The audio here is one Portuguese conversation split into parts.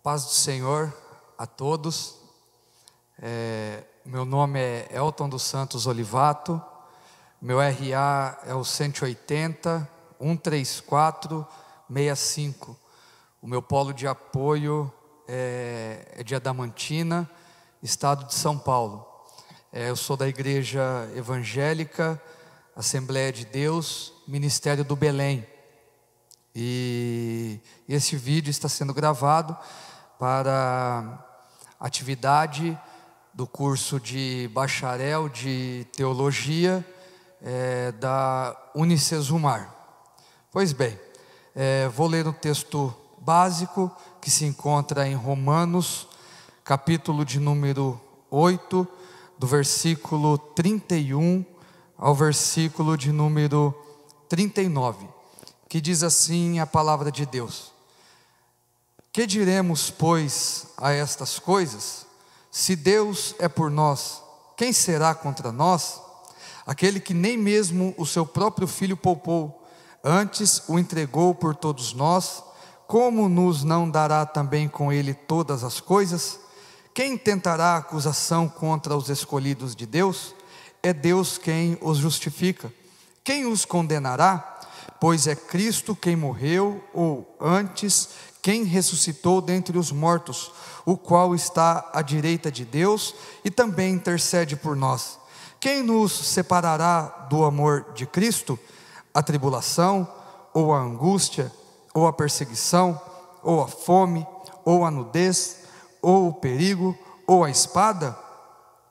Paz do Senhor a todos. Meu nome é Elton dos Santos Olivato. Meu RA é o 180 134 65. O meu polo de apoio é de Adamantina, estado de São Paulo. Eu sou da Igreja Evangélica Assembleia de Deus, Ministério do Belém. E esse vídeo está sendo gravado para atividade do curso de bacharel de teologia da Unicesumar. Pois bem, vou ler um texto básico que se encontra em Romanos, capítulo de número 8, do versículo 31 ao versículo de número 39, que diz assim a palavra de Deus: Que diremos, pois, a estas coisas? Se Deus é por nós, quem será contra nós? Aquele que nem mesmo o seu próprio filho poupou, antes o entregou por todos nós, como nos não dará também com ele todas as coisas? Quem tentará acusação contra os escolhidos de Deus? É Deus quem os justifica. Quem os condenará? Pois é Cristo quem morreu, ou antes, quem ressuscitou dentre os mortos, o qual está à direita de Deus e também intercede por nós. Quem nos separará do amor de Cristo? A tribulação, ou a angústia, ou a perseguição, ou a fome, ou a nudez, ou o perigo, ou a espada?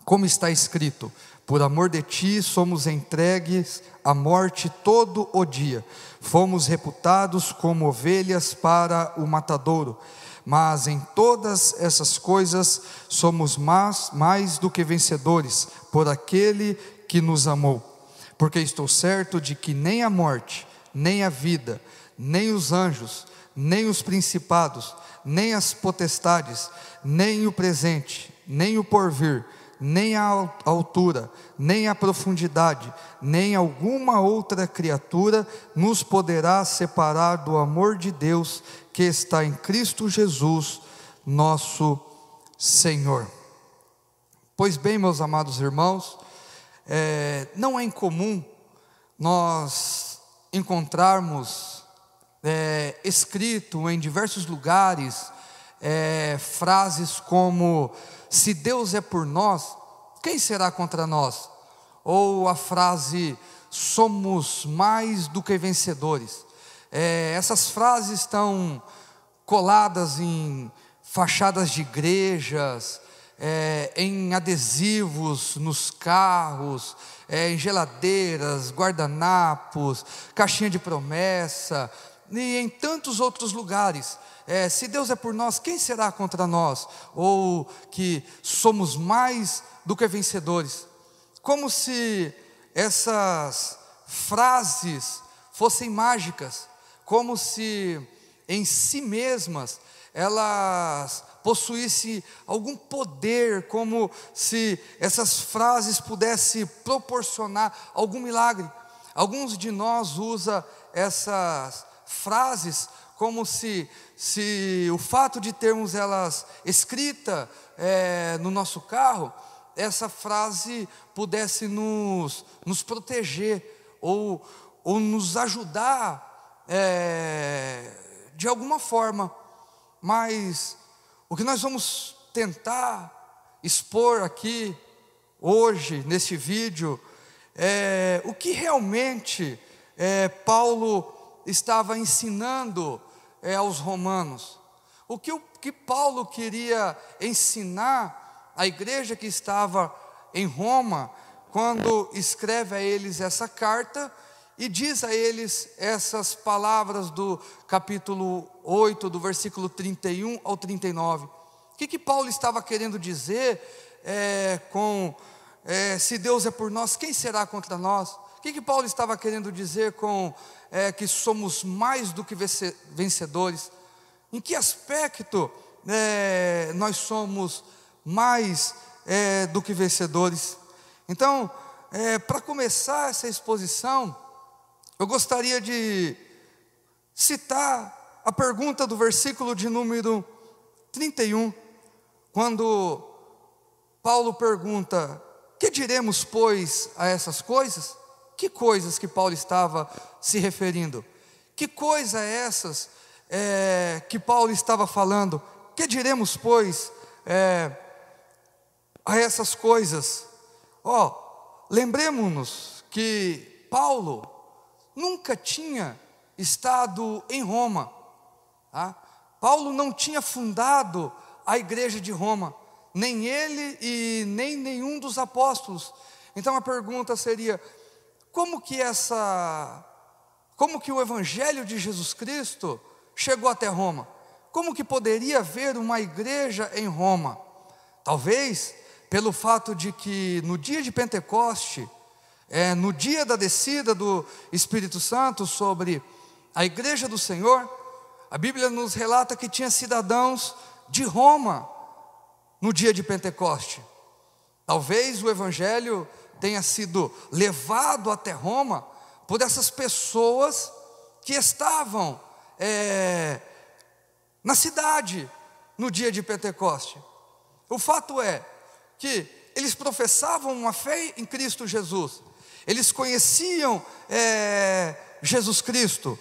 Como está escrito: por amor de ti somos entregues à morte todo o dia, fomos reputados como ovelhas para o matadouro, mas em todas essas coisas somos mais do que vencedores, por aquele que nos amou. Porque estou certo de que nem a morte, nem a vida, nem os anjos, nem os principados, nem as potestades, nem o presente, nem o porvir, nem a altura, nem a profundidade, nem alguma outra criatura nos poderá separar do amor de Deus que está em Cristo Jesus, nosso Senhor. Pois bem, meus amados irmãos, não é incomum nós encontrarmos escrito em diversos lugares frases como: se Deus é por nós, quem será contra nós? Ou a frase: somos mais do que vencedores. Essas frases estão coladas em fachadas de igrejas, em adesivos nos carros, em geladeiras, guardanapos, caixinha de promessa e em tantos outros lugares. Se Deus é por nós, quem será contra nós? Ou que somos mais do que vencedores. Como se essas frases fossem mágicas, como se em si mesmas elas possuíssem algum poder, como se essas frases pudessem proporcionar algum milagre. Alguns de nós usam essas frases como se o fato de termos elas escritas no nosso carro, essa frase pudesse nos proteger ou nos ajudar de alguma forma. Mas o que nós vamos tentar expor aqui hoje nesse vídeo é o que realmente Paulo estava ensinando aos romanos. O que Paulo queria ensinar à igreja que estava em Roma, quando escreve a eles essa carta e diz a eles essas palavras do capítulo 8, do versículo 31 ao 39. O que Paulo estava querendo dizer se Deus é por nós, quem será contra nós? O que Paulo estava querendo dizer com que somos mais do que vencedores? Em que aspecto nós somos mais do que vencedores? Então, para começar essa exposição, eu gostaria de citar a pergunta do versículo de número 31, quando Paulo pergunta: que diremos, pois, a essas coisas? Que coisas que Paulo estava se referindo? Que coisa é essas que Paulo estava falando? Que diremos, pois, a essas coisas? Lembremos-nos que Paulo nunca tinha estado em Roma, tá? Paulo não tinha fundado a igreja de Roma, nem ele e nem nenhum dos apóstolos. Então a pergunta seria: como que o evangelho de Jesus Cristo chegou até Roma? Como que poderia haver uma igreja em Roma? Talvez pelo fato de que no dia de Pentecoste, no dia da descida do Espírito Santo sobre a igreja do Senhor, a Bíblia nos relata que tinha cidadãos de Roma no dia de Pentecoste. Talvez o evangelho tenha sido levado até Roma por essas pessoas que estavam na cidade no dia de Pentecoste. O fato é que eles professavam uma fé em Cristo Jesus, eles conheciam Jesus Cristo.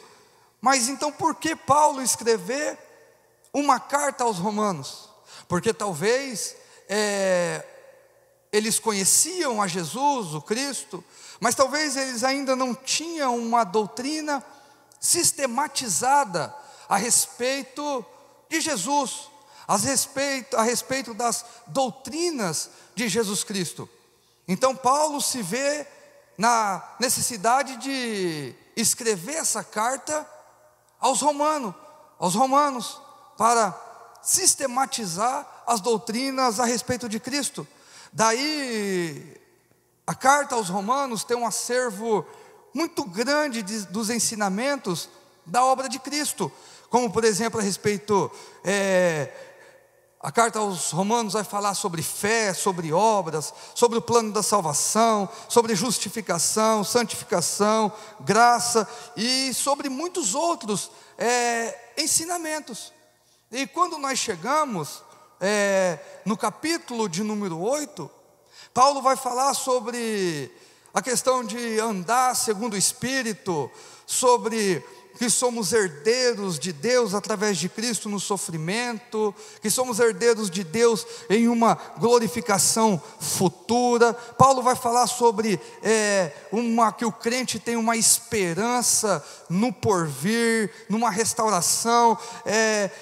Mas então por que Paulo escrever uma carta aos romanos? Porque talvez eles conheciam a Jesus, o Cristo, mas talvez eles ainda não tinham uma doutrina sistematizada a respeito de Jesus, a respeito das doutrinas de Jesus Cristo. Então Paulo se vê na necessidade de escrever essa carta aos romanos, para sistematizar as doutrinas a respeito de Cristo. Daí, a carta aos romanos tem um acervo muito grande dos ensinamentos da obra de Cristo, como por exemplo a respeito, a carta aos romanos vai falar sobre fé, sobre obras, sobre o plano da salvação, sobre justificação, santificação, graça e sobre muitos outros ensinamentos. E quando nós chegamos no capítulo de número 8, Paulo vai falar sobre a questão de andar segundo o Espírito, sobre que somos herdeiros de Deus através de Cristo no sofrimento, que somos herdeiros de Deus em uma glorificação futura. Paulo vai falar sobre que o crente tem uma esperança no porvir, numa restauração,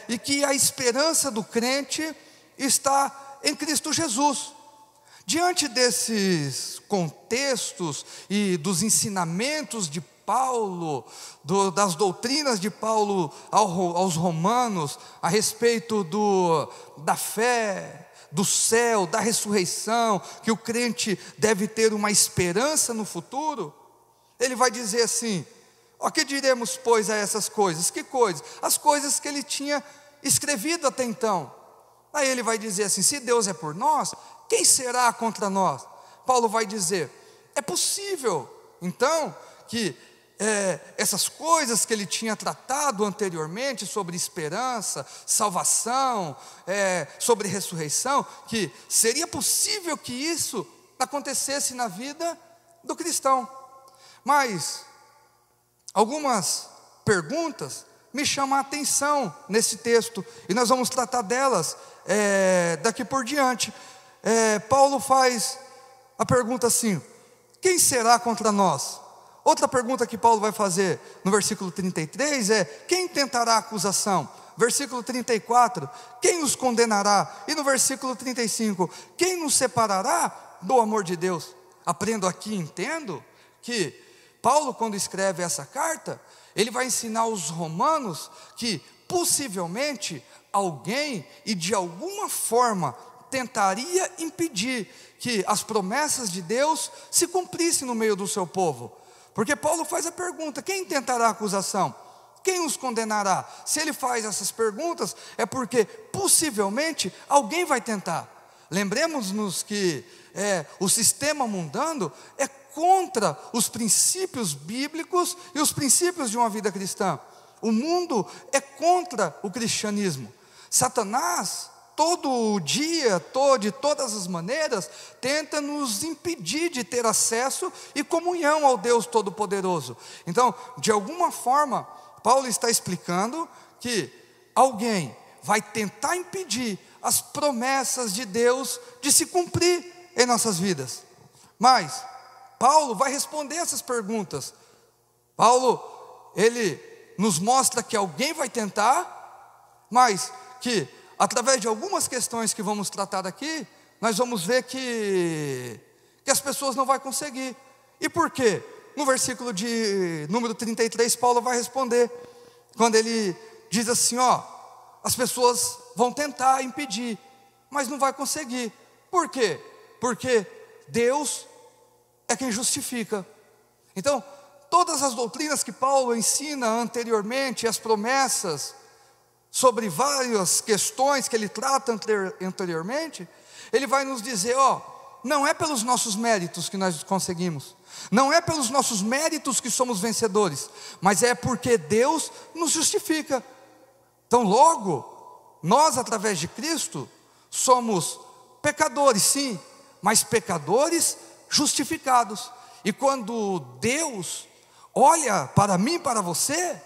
e que a esperança do crente está em Cristo Jesus. Diante desses contextos e dos ensinamentos de Paulo, das doutrinas de Paulo aos romanos, a respeito da fé, do céu, da ressurreição, que o crente deve ter uma esperança no futuro, ele vai dizer assim: que diremos, pois, a essas coisas? Que coisas? As coisas que ele tinha escrevido até então. Aí ele vai dizer assim: se Deus é por nós, quem será contra nós? Paulo vai dizer: é possível, então, que essas coisas que ele tinha tratado anteriormente, sobre esperança, salvação, sobre ressurreição, que seria possível que isso acontecesse na vida do cristão. Mas algumas perguntas me chamam a atenção nesse texto, e nós vamos tratar delas daqui por diante. Paulo faz a pergunta assim: quem será contra nós? Outra pergunta que Paulo vai fazer no versículo 33 é: quem tentará acusação? Versículo 34, quem os condenará? E no versículo 35, quem nos separará do amor de Deus? Aprendo aqui, entendo que Paulo, quando escreve essa carta, ele vai ensinar aos romanos que possivelmente alguém, e de alguma forma, tentaria impedir que as promessas de Deus se cumprissem no meio do seu povo. Porque Paulo faz a pergunta: quem tentará acusação? Quem os condenará? Se ele faz essas perguntas, é porque possivelmente alguém vai tentar. Lembremos-nos que o sistema mundano é contra os princípios bíblicos e os princípios de uma vida cristã. O mundo é contra o cristianismo. Satanás, todo dia, de todas as maneiras, tenta nos impedir de ter acesso e comunhão ao Deus Todo-Poderoso. Então, de alguma forma, Paulo está explicando que alguém vai tentar impedir as promessas de Deus de se cumprir em nossas vidas. Mas Paulo vai responder essas perguntas. Paulo, ele nos mostra que alguém vai tentar, mas que através de algumas questões que vamos tratar aqui, nós vamos ver que as pessoas não vão conseguir. E por quê? No versículo de número 33, Paulo vai responder, quando ele diz assim, as pessoas vão tentar impedir, mas não vai conseguir. Por quê? Porque Deus é quem justifica. Então, todas as doutrinas que Paulo ensina anteriormente, as promessas, sobre várias questões que ele trata anteriormente, ele vai nos dizer, não é pelos nossos méritos que nós conseguimos, não é pelos nossos méritos que somos vencedores, mas é porque Deus nos justifica. Então logo, nós através de Cristo, somos pecadores sim, mas pecadores justificados. E quando Deus olha para mim e para você,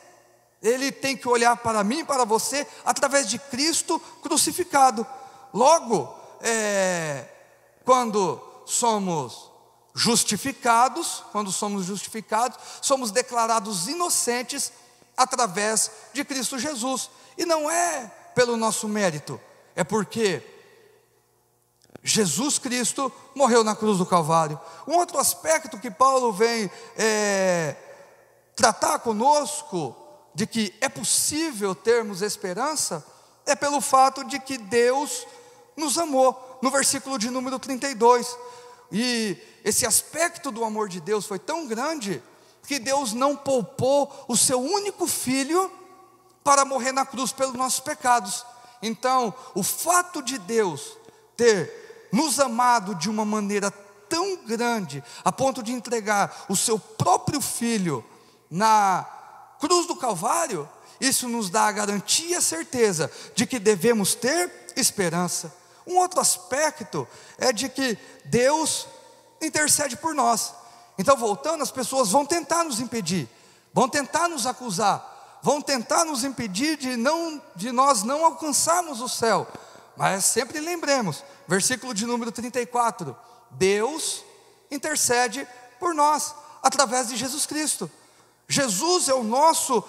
Ele tem que olhar para mim e para você através de Cristo crucificado. Logo, quando somos justificados, somos declarados inocentes através de Cristo Jesus. E não é pelo nosso mérito, é porque Jesus Cristo morreu na cruz do Calvário. Um outro aspecto que Paulo vem tratar conosco, de que é possível termos esperança, é pelo fato de que Deus nos amou, no versículo de número 32, e esse aspecto do amor de Deus foi tão grande, que Deus não poupou o seu único filho, para morrer na cruz pelos nossos pecados. Então, o fato de Deus ter nos amado de uma maneira tão grande, a ponto de entregar o seu próprio filho, na cruz do Calvário, isso nos dá a garantia e a certeza de que devemos ter esperança. Um outro aspecto é de que Deus intercede por nós. Então, voltando, as pessoas vão tentar nos impedir, vão tentar nos acusar, vão tentar nos impedir de nós não alcançarmos o céu. Mas sempre lembremos, versículo de número 34, Deus intercede por nós, através de Jesus Cristo. Jesus é o nosso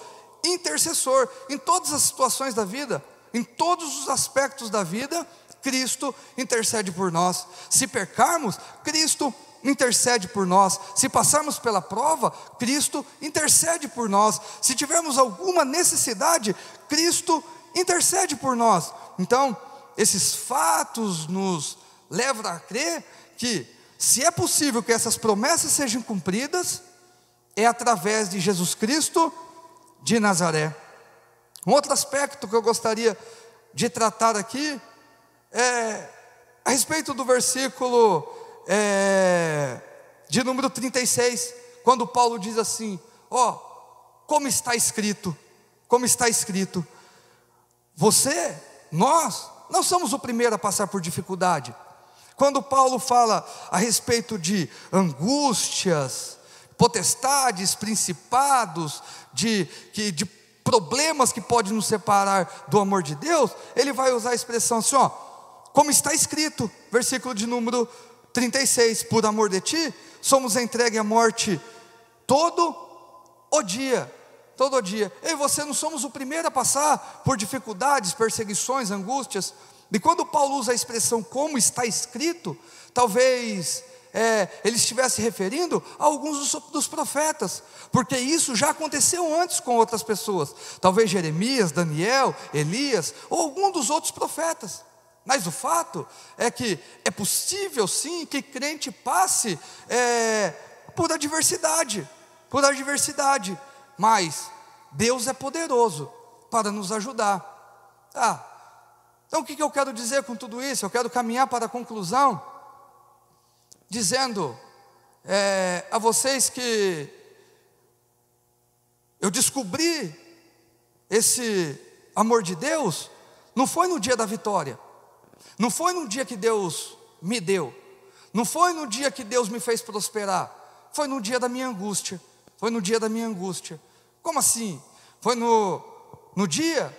intercessor, em todas as situações da vida, em todos os aspectos da vida, Cristo intercede por nós. Se pecarmos, Cristo intercede por nós. Se passarmos pela prova, Cristo intercede por nós. Se tivermos alguma necessidade, Cristo intercede por nós. Então, esses fatos nos levam a crer que, se é possível que essas promessas sejam cumpridas, é através de Jesus Cristo de Nazaré. Um outro aspecto que eu gostaria de tratar aqui é a respeito do versículo de número 36, quando Paulo diz assim: como está escrito, nós não somos o primeiro a passar por dificuldade. Quando Paulo fala a respeito de angústias, potestades, principados, de problemas que podem nos separar do amor de Deus, ele vai usar a expressão assim, como está escrito, versículo de número 36, por amor de ti, somos entregues à morte todo o dia. Eu e você não somos o primeiro a passar por dificuldades, perseguições, angústias. E quando Paulo usa a expressão como está escrito, talvez ele estivesse referindo a alguns dos profetas, porque isso já aconteceu antes com outras pessoas, talvez Jeremias, Daniel, Elias, ou algum dos outros profetas. Mas o fato é que é possível sim que crente passe por adversidade, mas Deus é poderoso para nos ajudar. Então o que eu quero dizer com tudo isso? Eu quero caminhar para a conclusão, dizendo a vocês que eu descobri esse amor de Deus não foi no dia da vitória, não foi no dia que Deus me deu, não foi no dia que Deus me fez prosperar, foi no dia da minha angústia. Foi no dia da minha angústia. Como assim? Foi no dia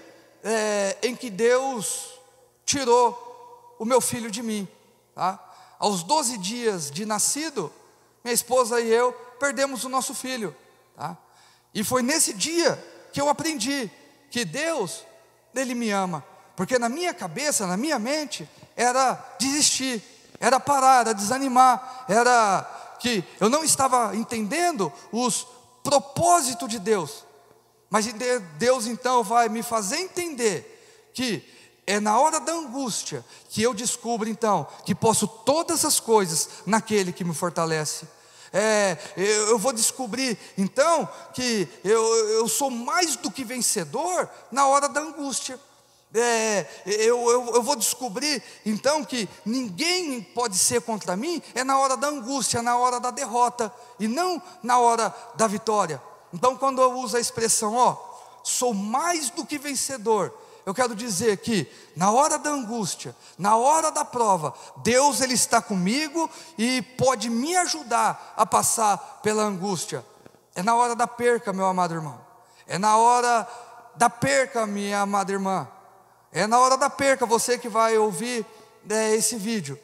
em que Deus tirou o meu filho de mim, tá? Aos 12 dias de nascido, minha esposa e eu perdemos o nosso filho, tá? E foi nesse dia que eu aprendi que Deus, Ele me ama. Porque na minha cabeça, na minha mente, era desistir, era parar, era desanimar, era que eu não estava entendendo os propósitos de Deus. Mas Deus então vai me fazer entender que é na hora da angústia que eu descubro então que posso todas as coisas naquele que me fortalece. Eu vou descobrir então que eu sou mais do que vencedor na hora da angústia. Eu vou descobrir então que ninguém pode ser contra mim, é na hora da angústia, na hora da derrota, e não na hora da vitória. Então quando eu uso a expressão, sou mais do que vencedor, eu quero dizer que na hora da angústia, na hora da prova, Deus Ele está comigo e pode me ajudar a passar pela angústia. É na hora da perca, meu amado irmão, é na hora da perca, minha amada irmã, é na hora da perca, você que vai ouvir esse vídeo,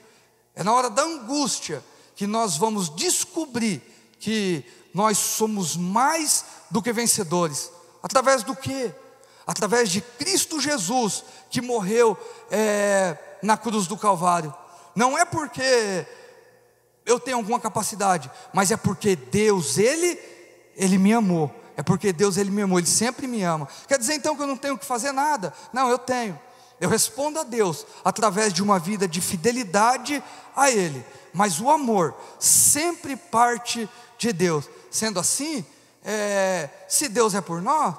é na hora da angústia que nós vamos descobrir que nós somos mais do que vencedores. Através do quê? Através de Cristo Jesus, que morreu na cruz do Calvário. Não é porque eu tenho alguma capacidade, mas é porque Deus, Ele me amou. É porque Deus, Ele me amou, Ele sempre me ama. Quer dizer então que eu não tenho que fazer nada? Não, eu tenho. Eu respondo a Deus através de uma vida de fidelidade a Ele. Mas o amor sempre parte de Deus. Sendo assim, se Deus é por nós,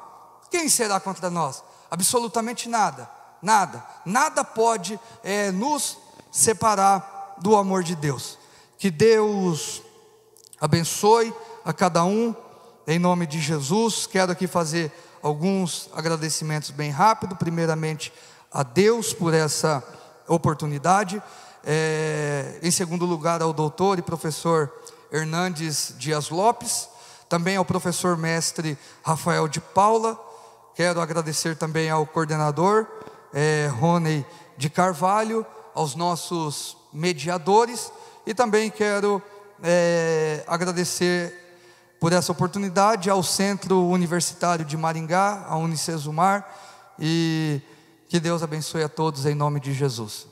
quem será contra nós? Absolutamente nada. Nada pode nos separar do amor de Deus. Que Deus abençoe a cada um. Em nome de Jesus, quero aqui fazer alguns agradecimentos bem rápido. Primeiramente a Deus por essa oportunidade. Em segundo lugar ao doutor e professor Hernandes Dias Lopes. Também ao professor mestre Rafael de Paula. Quero agradecer também ao coordenador Rony de Carvalho, aos nossos mediadores. E também quero agradecer por essa oportunidade ao Centro Universitário de Maringá, a Unicesumar, e que Deus abençoe a todos em nome de Jesus.